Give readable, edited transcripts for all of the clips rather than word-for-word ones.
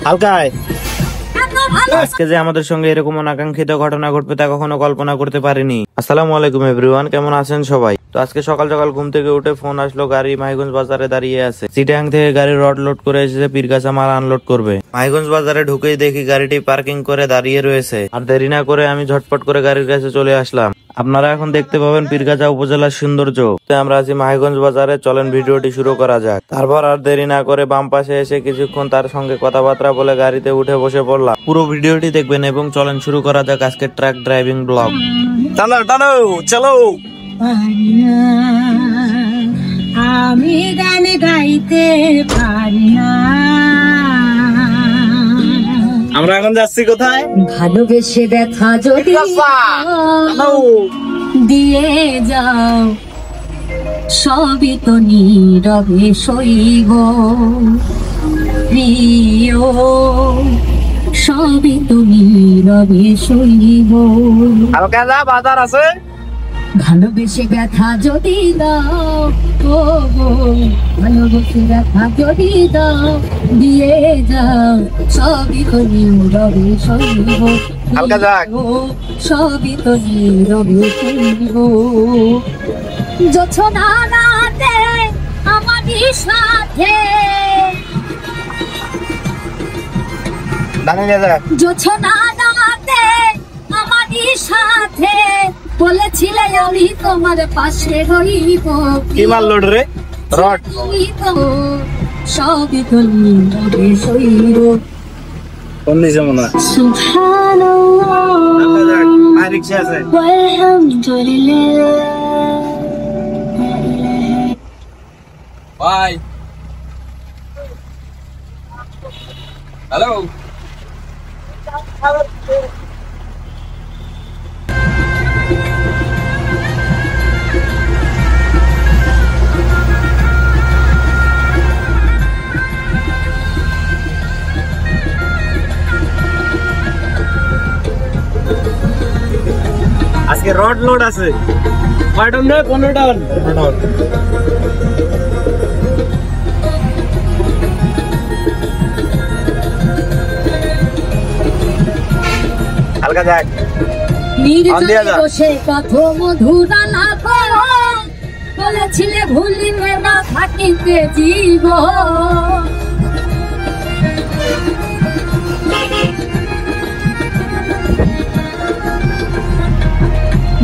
হালকায় আজকে যে আমাদের সঙ্গে এরকম অনাকাঙ্ক্ষিত ঘটনা ঘটবে তা কখনো কল্পনা করতে পারিনি। আসসালামু আলাইকুম এভরিওয়ান, কেমন আছেন সবাই? তো আজকে সকাল সকাল ঘুম থেকে উঠে ফোন আসলো, গাড়ি মাহিগঞ্জ বাজারে দাঁড়িয়ে আছে। চিটাং থেকে গাড়ি রড লোড করে এসেছে, পীরগাছা মাল আনলোড করবে। মাহিগঞ্জ বাজারে ঢুকেই দেখি গাড়িটি পার্কিং করে দাঁড়িয়ে রয়েছে। আর দেরি না করে আমি ঝটপট করে গাড়ির কাছে চলে আসলাম। আপনারা এখন দেখতে পাবেন পীরগাছা উপজেলার সৌন্দর্য। তো আমরা আছি মাহিগঞ্জ বাজারে, চলেন ভিডিওটি শুরু করা যাক। তারপর আর দেরি না করে বাম পাশে এসে কিছুক্ষণ তার সঙ্গে কথাবার্তা বলে গাড়িতে উঠে বসে পড়লাম। পুরো ভিডিওটি দেখবেন এবং চলেন শুরু করা যাক আজকের ট্রাক ড্রাইভিং ব্লগ। টানো টানো চলো। আমি গান গাইতে পারি না। আমরা এখন যাচ্ছি কোথায়? ভালোবেসে ব্যথা যদি দিয়ে যাও, সবই তো নীরবে সইব প্রিয়, সবই তো নীরবে সইব। হালকা যা বাজার আছে। ভালোবেসে ব্যথা যদি দাও, ও গো ভালোবেসে ব্যথা যদি দাও, দিয়ে যাও, সবই তো নীরবে সইব। হালকা যাক। সবই তো নীরবে সইব। জোছনা রাতে আমারই সাথে, দাঁড়িয়ে যা। জোছনা রাতে আমারই সাথে, বলেছিলে আমি তোমার পাশে রইব। কি মাল লোড রে? রড। সবই তো নীরবে সইব। কোন দিছে মনে হয়? হালকা যাক, আর রিকশা আছে। ভাই হ্যালো। আজকে রড লোড আছে। কয় টন রে? 15 টন। 15 টন। হালকা যাক। নির্জনে বসে কত মধুর আলাপ, বলেছিলে ভুলিবে না থাকিতে জীব।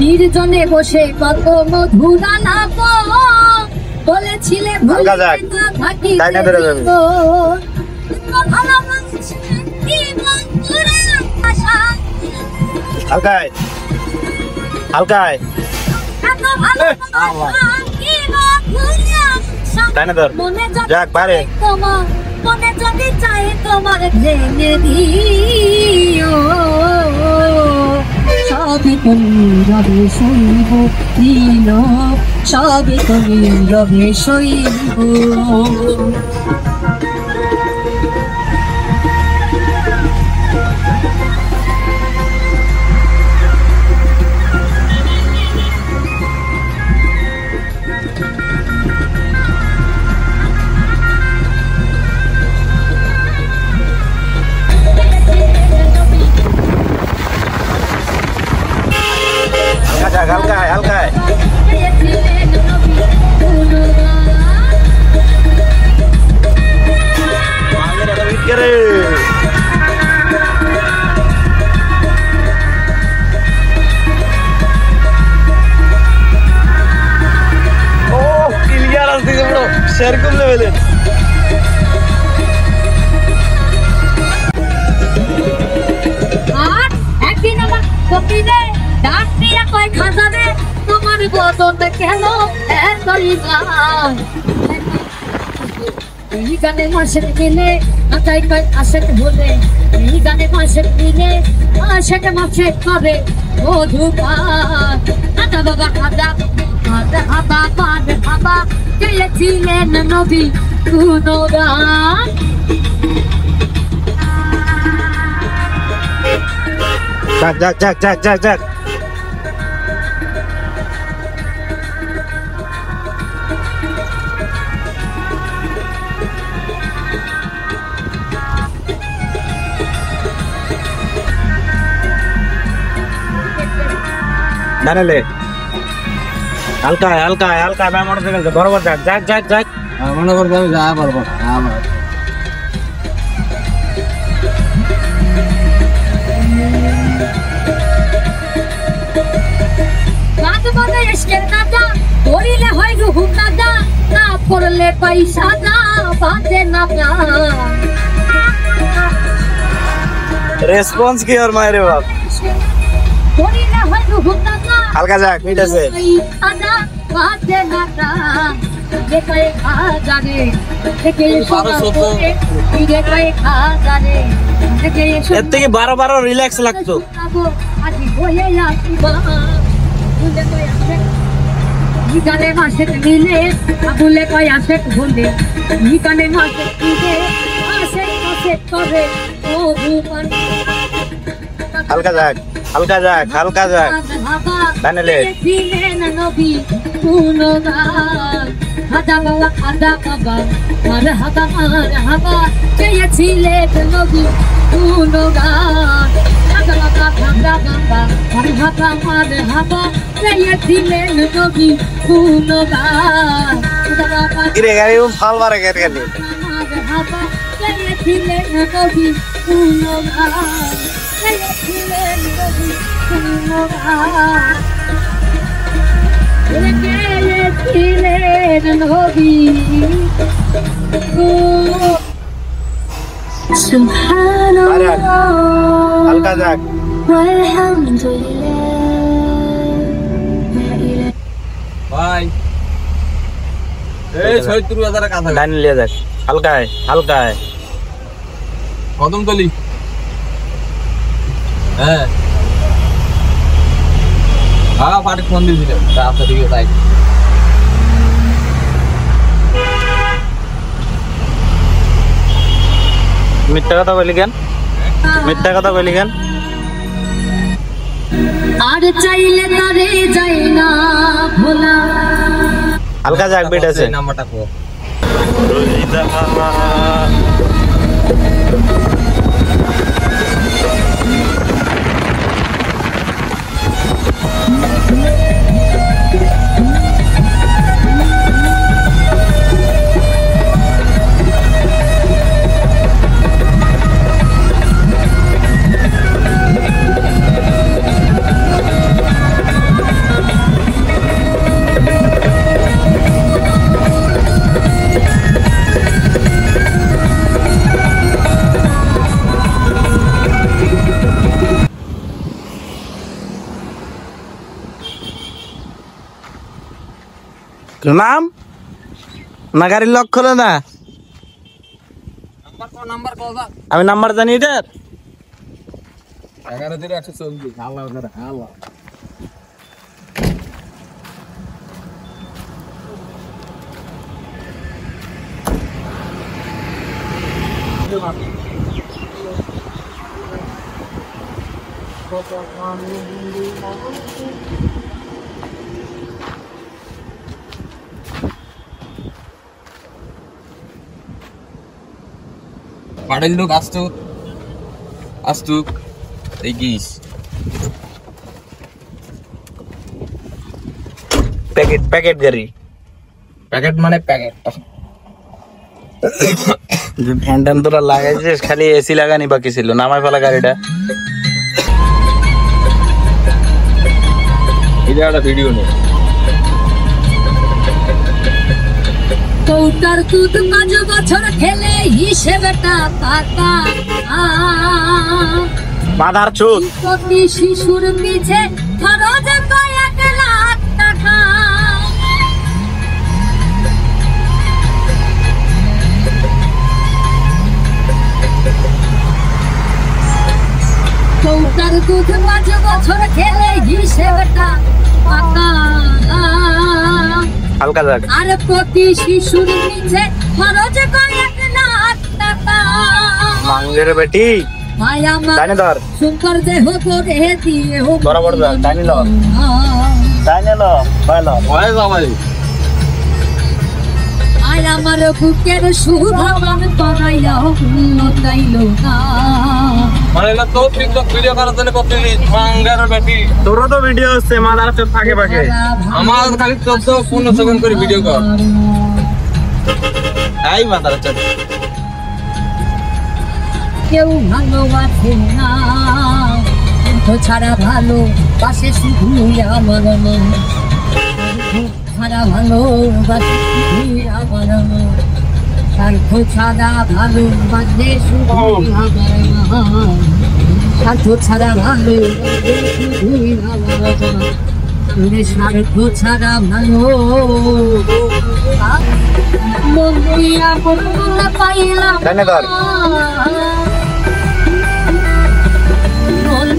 নির্জনে বসে কত মধুর আলাপ, বলেছিলে ভুলিবে না থাকিতে জীব। হালকায় হালকায় যাক পারে। মনে যদি চাই তোমার জেনে দিও, সবই তো নীরবে সইব দিল, সবই তো নীরবে সইব। হালকায় হালকায় সেরকম লেভেলের। আর একদিন আমার কপিলে ডাক দিয়া কয় খাজাবে, তোমার বদনে কেন এতই যায়? এই গানে মাসের মিলে আতাই কয় আসেন বলে, এই গানে মাসের মিলে আসেন মাসে করে মধুপান। আতা বাবা খাজা খাজা হাবা পান হাবা, গেয়েছিলেন নবী গুণগান। যাক যাক যাক যাক যাক যাক। জানেলে হালকা হালকা হালকা ভাই মোটরসাইকেল বরাবর যাক যাক যাক যাক মনে করবো আমি যা পারবো আমার বাদ বাদে এসকে দাদা করিলে হয় রুহু দাদা না পড়লে পয়সা না বাঁধে না রেসপন্স কি ওর মায়ের বাপ করিলে হয় রুহু দাদা হালকা যাক মিট আছে দাদা বাঁধে না দেখায় খাজারে দেখে দেখায় খাজারে দেখে এর থেকে 12 রিল্যাক্স লাগতো আজি বয়ে আসবা ভুলে কই আসে নিকালে মাসে মিলে ভুলে কই আসে ভুলে নিকালে মাসে মিলে আসে আসে করে ও ভুবন হালকা যাক হালকা যাক হালকা যাক জানেলে দিলে না নবী গুণগান হাদা বাবা মার হাবা চেয়েছিলে নবী গুণগান হাদা বাবা মার হাবা চেয়েছিলেন নবী গুণগান হাদা বাবা কিরে গাড়ি ফাল মারে গেট গেলি মার হাবা চেয়েছিলেন নবী গুণগান চেয়েছিলেন নবী গুণগান হালকা যাক ভাই এই ৭০,০০০ কাঁথা ডাইন লিয়ে যাক হালকায় হালকায় কদমতলি হ্যাঁ পার্টি ফোন দিয়েছিলাম রাস্তা দিকে তাই মিথ্যা কথা বলি কেন মিথ্যা কথা বলি কেন আর চাইলে তারে যাই না ভোলা হালকা যাক বেট আছে নাম্বারটা কো নাম না গাড়ির লক খোলে না নাম্বার কো আমি নাম্বার জানি এটার 11,124 আল্লাহ আল্লাহ পাড়ের লোক আসতো দেখিস প্যাকেট প্যাকেট গাড়ি প্যাকেট মানে প্যাকেট ফ্যান ট্যান তোরা লাগাইছিস খালি এসি লাগানি বাকি ছিল নামাই ফেলা গাড়িটা এটা একটা ভিডিও নেই কৌটার দুধ 5 বছর খেলে হিসেবেটা পাকা মাদার চোদ প্রতি শিশুর পিছে খরচ কয়েক লাখ টাকা কৌটার দুধ 5 বছর খেলে হিসেবেটা পাকা হালকা যাক আর প্রতি শিশুর পিছে খরচ কয়েক লাখ টাকা মাঙ্গের বেটি মায়া জানি ধর সুন্দর দেহ করে দিয়ে বরাবর ধর জানি লো জানি লো ভালো ভয় যাবাই আয় আমার বুকের সুধামান বানাইয়া তাইলো না আরে না তো টিকটক ভিডিও করার জন্য কতদিন মাঙ্গার বেটি তোরও তো ভিডিও হচ্ছে মাদার চোখ ফাঁকে ফাঁকে। আমার খালি 14-15 সেকেন্ড করে ভিডিও কর। এই মাদার চোখ কেউ ভালোবাসে না তো ছাড়া ভালো পাশে শুধু আমার মন ছাড়া ভালো বাসে শুধু আমার মন স্বার্থ ছাড়া ভালো বাসে শুধু আমার মন স্বার্থ ছাড়া ভালো শুধু আমার মন স্বার্থ ছাড়া ভালো মন দিয়া মন পাইলাম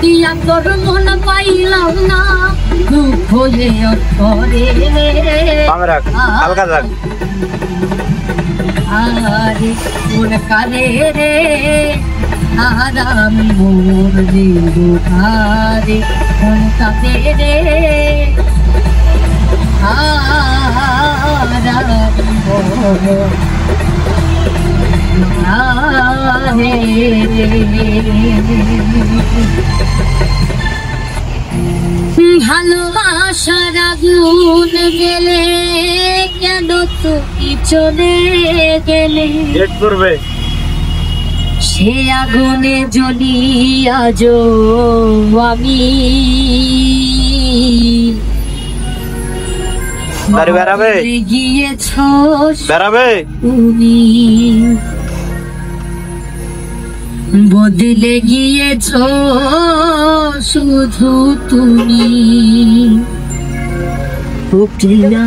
দিয়া তোর মন পাইলাম না দুঃখ যে অন্তরে আরে মন কালে রে আরামি মোর দিলুকারে মন কালে রে আরামি মোর ভালোবাসার আগুন গেলে কেন তুমি চলে গেলে সে আগুনে জ্বলি আজ আমি গিয়েছ তুমি বদলে গিয়েছ শুধু তুমি ও প্রিয়া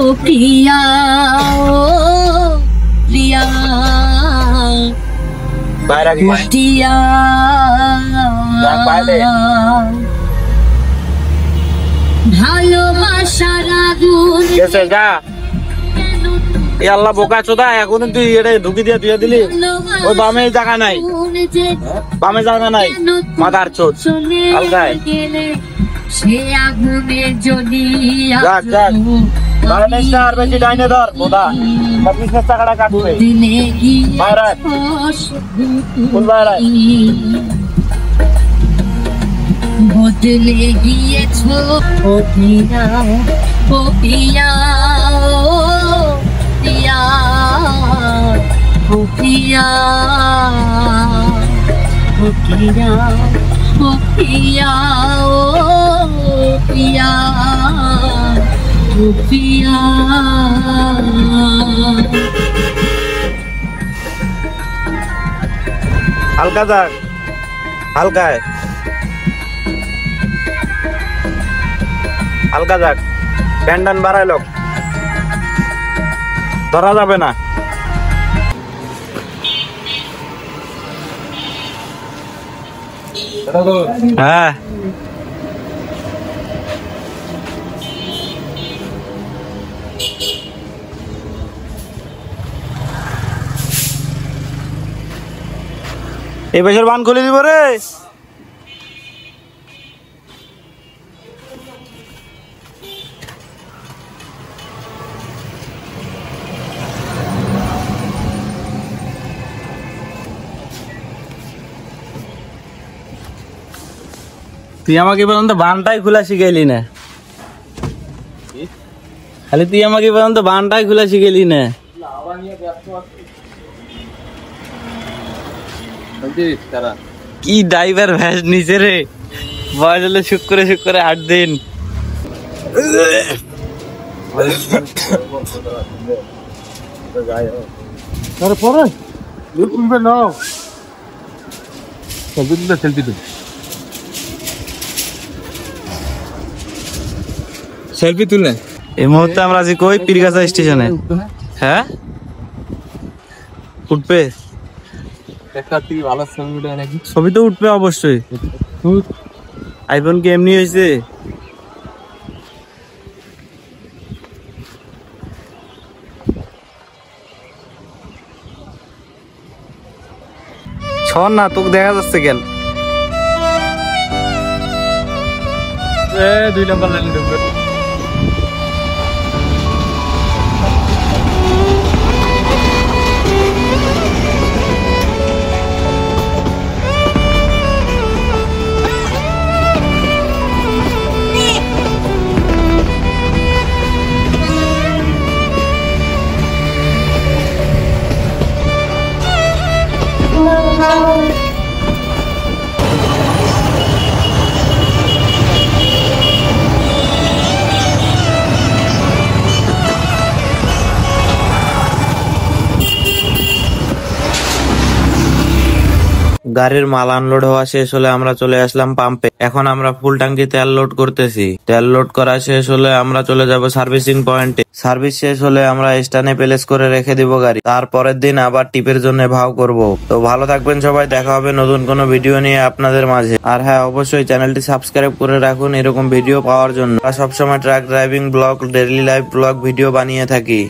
ও প্রিয়া ও প্রিয়া প্রিয়া ভালোবাসার আগুন আল্লাহ বোকা চোদা এখন তুই এটা ঢুকি দিয়ে দিয়ে দিলি ওই বামে জায়গা নাই বামে জায়গা নাই মাদার চোদ আলগায় সে আগুনে যদি যাক যাক আর বেশি ডাইনে ধর বোদা 25 টাকাটা কাটবে বাইরে কোন বাইরে বদলে গিয়েছ ও পিয়া ও পিয়া পিয়া ও পিয়া ও পিয়া ও পিয়া ও পিয়া ও পিয়া হালকা যাক হালকায় হালকা যাক প্যান্ডান বাড়াই লোক ধরা যাবে না হ্যাঁ এই বছর বান খুলে দিব রে তুই আমাকে পর্যন্ত বানটাই খোলা শিখাইলি না খালি তুই আমাকে পর্যন্ত বানটাই খোলা শিখাইলি না কি ড্রাইভার ভ্যাস নিচে রে বয়স হলে শুক্রে 8 দিন সেলফি তুলে এই মুহূর্তে আমরা আছি কই পীরগাছা স্টেশনে হ্যাঁ উঠবে ছবি তো উঠবে অবশ্যই আইফোন কি এমনি হয়েছে ছড় না তোকে দেখা যাচ্ছে কেন 2 নম্বর লাইনে ঢুকবে গাড়ির মাল আনলোড হওয়া শেষ হলে আমরা চলে আসলাম পাম্পে। এখন আমরা ফুল ট্যাঙ্কি তেল লোড করতেছি। তেল লোড করা শেষ হলে আমরা চলে যাব সার্ভিসিং পয়েন্টে। সার্ভিস শেষ হলে আমরা স্ট্যান্ডে প্লেস করে রেখে দিব গাড়ি। তারপরের দিন আবার টিপের জন্য ভাও করব। তো ভালো থাকবেন সবাই, দেখা হবে নতুন কোনো ভিডিও নিয়ে আপনাদের মাঝে। আর হ্যাঁ, অবশ্যই চ্যানেলটি সাবস্ক্রাইব করে রাখুন এরকম ভিডিও পাওয়ার জন্য। সবসময় truck driving blog, daily life blog video বানিয়ে থাকি।